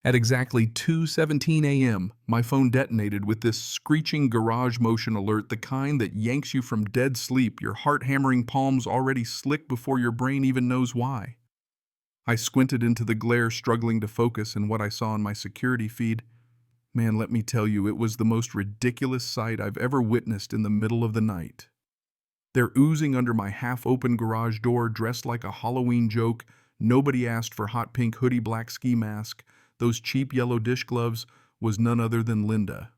At exactly 2:17 a.m., my phone detonated with this screeching garage motion alert, the kind that yanks you from dead sleep, your heart-hammering palms already slick before your brain even knows why. I squinted into the glare, struggling to focus, and what I saw on my security feed, man, let me tell you, it was the most ridiculous sight I've ever witnessed in the middle of the night. They're oozing under my half-open garage door, dressed like a Halloween joke. Nobody asked for hot pink hoodie, black ski mask. Those cheap yellow dish gloves was none other than Linda.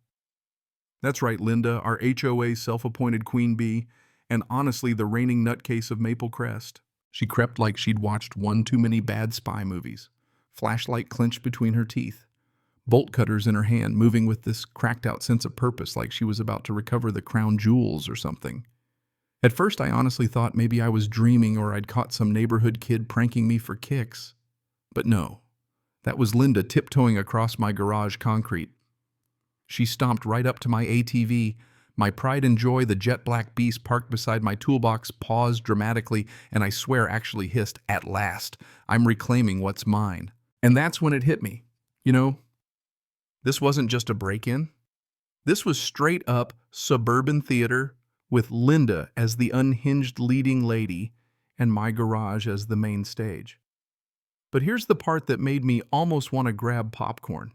That's right, Linda, our HOA self-appointed queen bee, and honestly the reigning nutcase of Maple Crest. She crept like she'd watched one too many bad spy movies, flashlight clenched between her teeth, bolt cutters in her hand, moving with this cracked-out sense of purpose like she was about to recover the crown jewels or something. At first, I honestly thought maybe I was dreaming or I'd caught some neighborhood kid pranking me for kicks. But no, that was Linda tiptoeing across my garage concrete. She stomped right up to my ATV. My pride and joy, the jet black beast parked beside my toolbox, paused dramatically, and I swear actually hissed, "At last, I'm reclaiming what's mine." And that's when it hit me. You know, this wasn't just a break-in. This was straight up suburban theater, with Linda as the unhinged leading lady and my garage as the main stage. But here's the part that made me almost want to grab popcorn.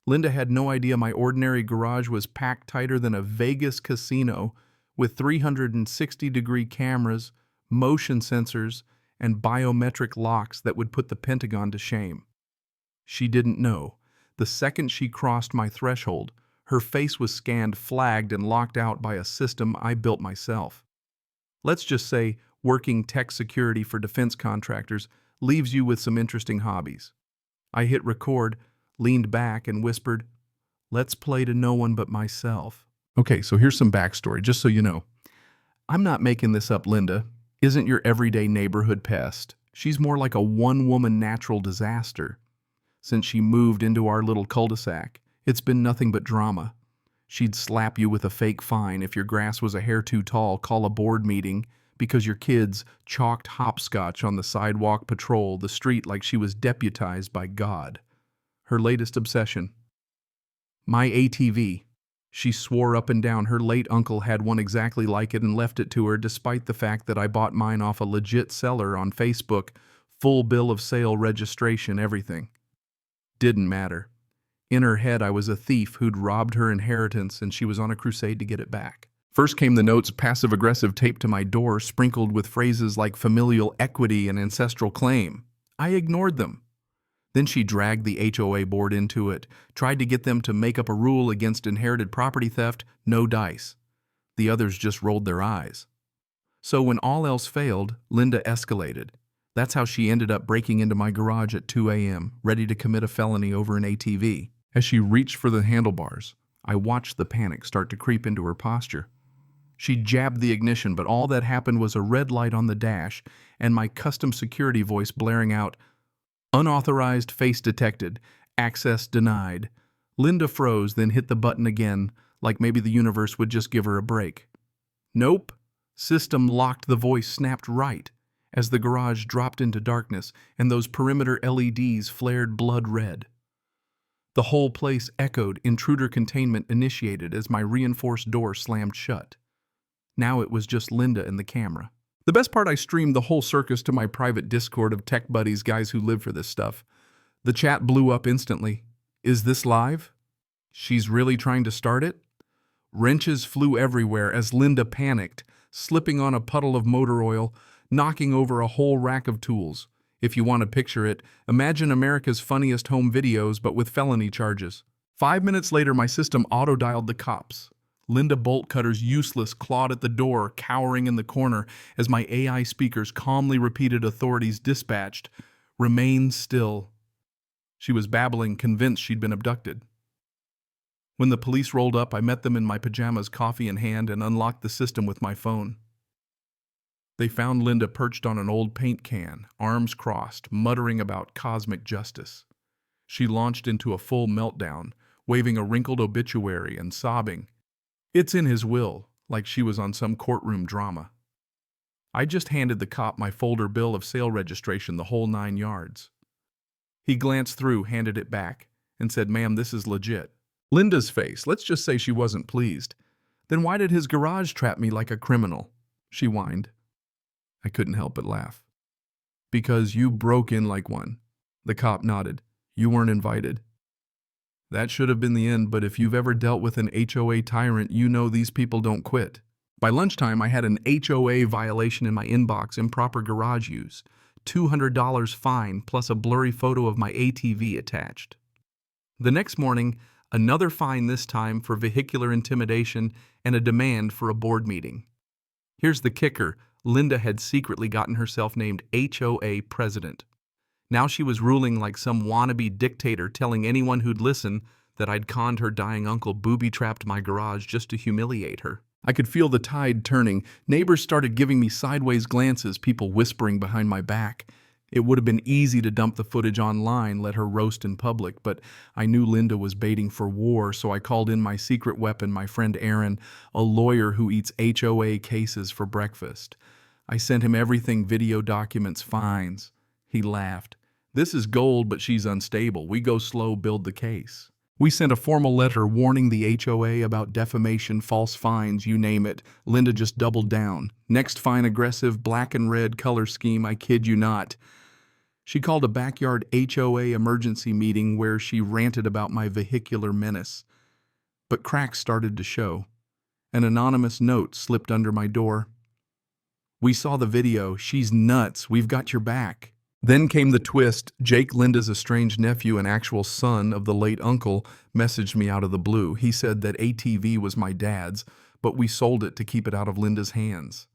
Linda had no idea my ordinary garage was packed tighter than a Vegas casino with 360-degree cameras, motion sensors, and biometric locks that would put the Pentagon to shame. She didn't know. The second she crossed my threshold, her face was scanned, flagged, and locked out by a system I built myself. Let's just say working tech security for defense contractors leaves you with some interesting hobbies. I hit record, leaned back, and whispered, "Let's play to no one but myself." Okay, so here's some backstory, just so you know. I'm not making this up. Linda isn't your everyday neighborhood pest. She's more like a one-woman natural disaster. Since she moved into our little cul-de-sac, it's been nothing but drama. She'd slap you with a fake fine if your grass was a hair too tall, call a board meeting because your kids chalked hopscotch on the sidewalk, patrol the street like she was deputized by God. Her latest obsession, my ATV. She swore up and down her late uncle had one exactly like it and left it to her, despite the fact that I bought mine off a legit seller on Facebook, full bill of sale, registration, everything. Didn't matter. In her head, I was a thief who'd robbed her inheritance, and she was on a crusade to get it back. First came the notes, passive-aggressive, taped to my door, sprinkled with phrases like familial equity and ancestral claim. I ignored them. Then she dragged the HOA board into it, tried to get them to make up a rule against inherited property theft, no dice. The others just rolled their eyes. So when all else failed, Linda escalated. That's how she ended up breaking into my garage at 2 a.m., ready to commit a felony over an ATV. As she reached for the handlebars, I watched the panic start to creep into her posture. She jabbed the ignition, but all that happened was a red light on the dash and my custom security voice blaring out, "Unauthorized face detected. Access denied." Linda froze, then hit the button again, like maybe the universe would just give her a break. "Nope." System locked. The voice snapped right as the garage dropped into darkness and those perimeter LEDs flared blood red. The whole place echoed, intruder containment initiated as my reinforced door slammed shut. Now it was just Linda and the camera. The best part, I streamed the whole circus to my private Discord of tech buddies, guys who live for this stuff. The chat blew up instantly. "Is this live? She's really trying to start it?" Wrenches flew everywhere as Linda panicked, slipping on a puddle of motor oil, knocking over a whole rack of tools. If you want to picture it, imagine America's funniest home videos but with felony charges. 5 minutes later, my system auto-dialed the cops. Linda bolt cutters useless clawed at the door, cowering in the corner as my AI speakers calmly repeated authorities dispatched. "Remain still." She was babbling, convinced she'd been abducted. When the police rolled up, I met them in my pajamas, coffee in hand, and unlocked the system with my phone. They found Linda perched on an old paint can, arms crossed, muttering about cosmic justice. She launched into a full meltdown, waving a wrinkled obituary and sobbing, "It's in his will," like she was on some courtroom drama. I just handed the cop my folder, bill of sale, registration, the whole 9 yards. He glanced through, handed it back, and said, "Ma'am, this is legit." Linda's face, let's just say she wasn't pleased. "Then why did his garage trap me like a criminal?" she whined. I couldn't help but laugh. "Because you broke in like one." The cop nodded. "You weren't invited." That should have been the end, but if you've ever dealt with an HOA tyrant, you know these people don't quit. By lunchtime, I had an HOA violation in my inbox: improper garage use, $200 fine, plus a blurry photo of my ATV attached. The next morning, another fine, this time for vehicular intimidation, and a demand for a board meeting. Here's the kicker: Linda had secretly gotten herself named HOA president. Now she was ruling like some wannabe dictator, telling anyone who'd listen that I'd conned her dying uncle, booby-trapped my garage just to humiliate her. I could feel the tide turning. Neighbors started giving me sideways glances, people whispering behind my back. It would have been easy to dump the footage online, let her roast in public, but I knew Linda was baiting for war, so I called in my secret weapon, my friend Aaron, a lawyer who eats HOA cases for breakfast. I sent him everything: video documents, fines. He laughed. "This is gold, but she's unstable. We go slow, build the case." We sent a formal letter warning the HOA about defamation, false fines, you name it. Linda just doubled down. Next fine: aggressive black and red color scheme, I kid you not. She called a backyard HOA emergency meeting where she ranted about my vehicular menace. But cracks started to show. An anonymous note slipped under my door. "We saw the video. She's nuts. We've got your back." Then came the twist. Jake, Linda's estranged nephew and actual son of the late uncle, messaged me out of the blue. He said that ATV was my dad's, but we sold it to keep it out of Linda's hands.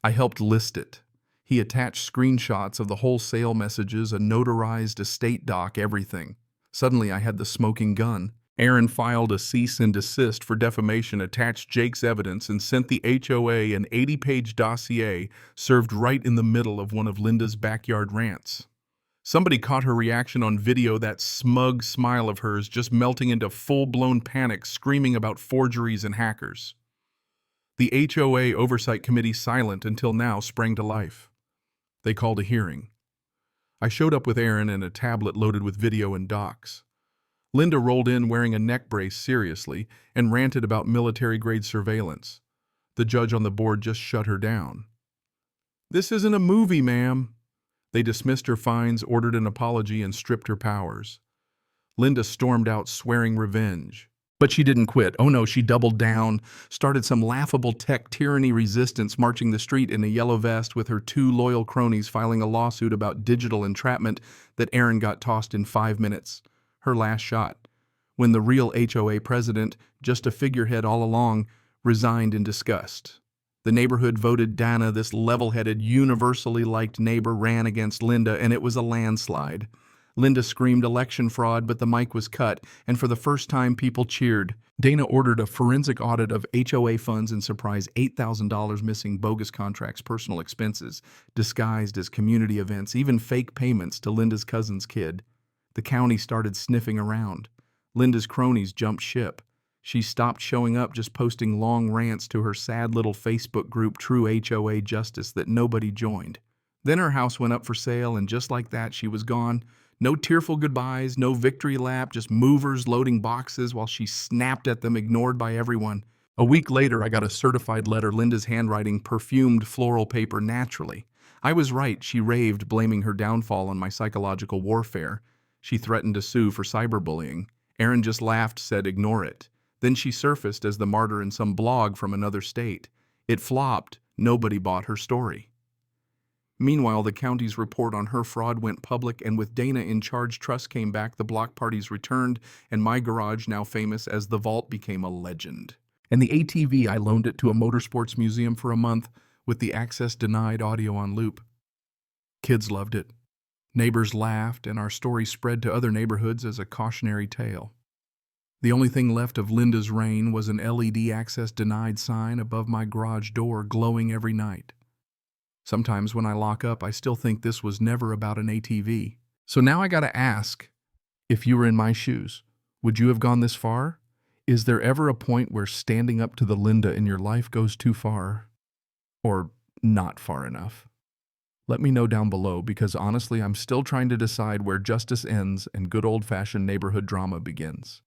I helped list it. He attached screenshots of the wholesale messages, a notarized estate doc, everything. Suddenly I had the smoking gun. Aaron filed a cease and desist for defamation, attached Jake's evidence, and sent the HOA an 80-page dossier served right in the middle of one of Linda's backyard rants. Somebody caught her reaction on video, that smug smile of hers just melting into full-blown panic, screaming about forgeries and hackers. The HOA Oversight Committee, silent until now, sprang to life. They called a hearing. I showed up with Aaron and a tablet loaded with video and docs. Linda rolled in wearing a neck brace, seriously, and ranted about military-grade surveillance. The judge on the board just shut her down. "This isn't a movie, ma'am." They dismissed her fines, ordered an apology, and stripped her powers. Linda stormed out, swearing revenge. But she didn't quit. Oh no, she doubled down, started some laughable tech tyranny resistance, marching the street in a yellow vest with her 2 loyal cronies, filing a lawsuit about digital entrapment that Aaron got tossed in 5 minutes. Her last shot, when the real HOA president, just a figurehead all along, resigned in disgust. The neighborhood voted Dana, this level-headed, universally liked neighbor, ran against Linda, and it was a landslide. Linda screamed election fraud, but the mic was cut, and for the first time people cheered. Dana ordered a forensic audit of HOA funds and surprised $8,000 missing, bogus contracts, personal expenses, disguised as community events, even fake payments to Linda's cousin's kid. The county started sniffing around. Linda's cronies jumped ship. She stopped showing up, just posting long rants to her sad little Facebook group, True HOA Justice, that nobody joined. Then her house went up for sale, and just like that, she was gone. No tearful goodbyes, no victory lap, just movers loading boxes while she snapped at them, ignored by everyone. A week later, I got a certified letter, Linda's handwriting, perfumed floral paper, naturally. I was right, she raved, blaming her downfall on my psychological warfare. She threatened to sue for cyberbullying. Aaron just laughed, said ignore it. Then she surfaced as the martyr in some blog from another state. It flopped. Nobody bought her story. Meanwhile, the county's report on her fraud went public, and with Dana in charge, trust came back, the block parties returned, and my garage, now famous as the Vault, became a legend. And the ATV, I loaned it to a motorsports museum for a month with the access denied audio on loop. Kids loved it. Neighbors laughed, and our story spread to other neighborhoods as a cautionary tale. The only thing left of Linda's reign was an LED access denied sign above my garage door, glowing every night. Sometimes when I lock up, I still think this was never about an ATV. So now I gotta ask, if you were in my shoes, would you have gone this far? Is there ever a point where standing up to the Linda in your life goes too far? Or not far enough? Let me know down below because honestly, I'm still trying to decide where justice ends and good old-fashioned neighborhood drama begins.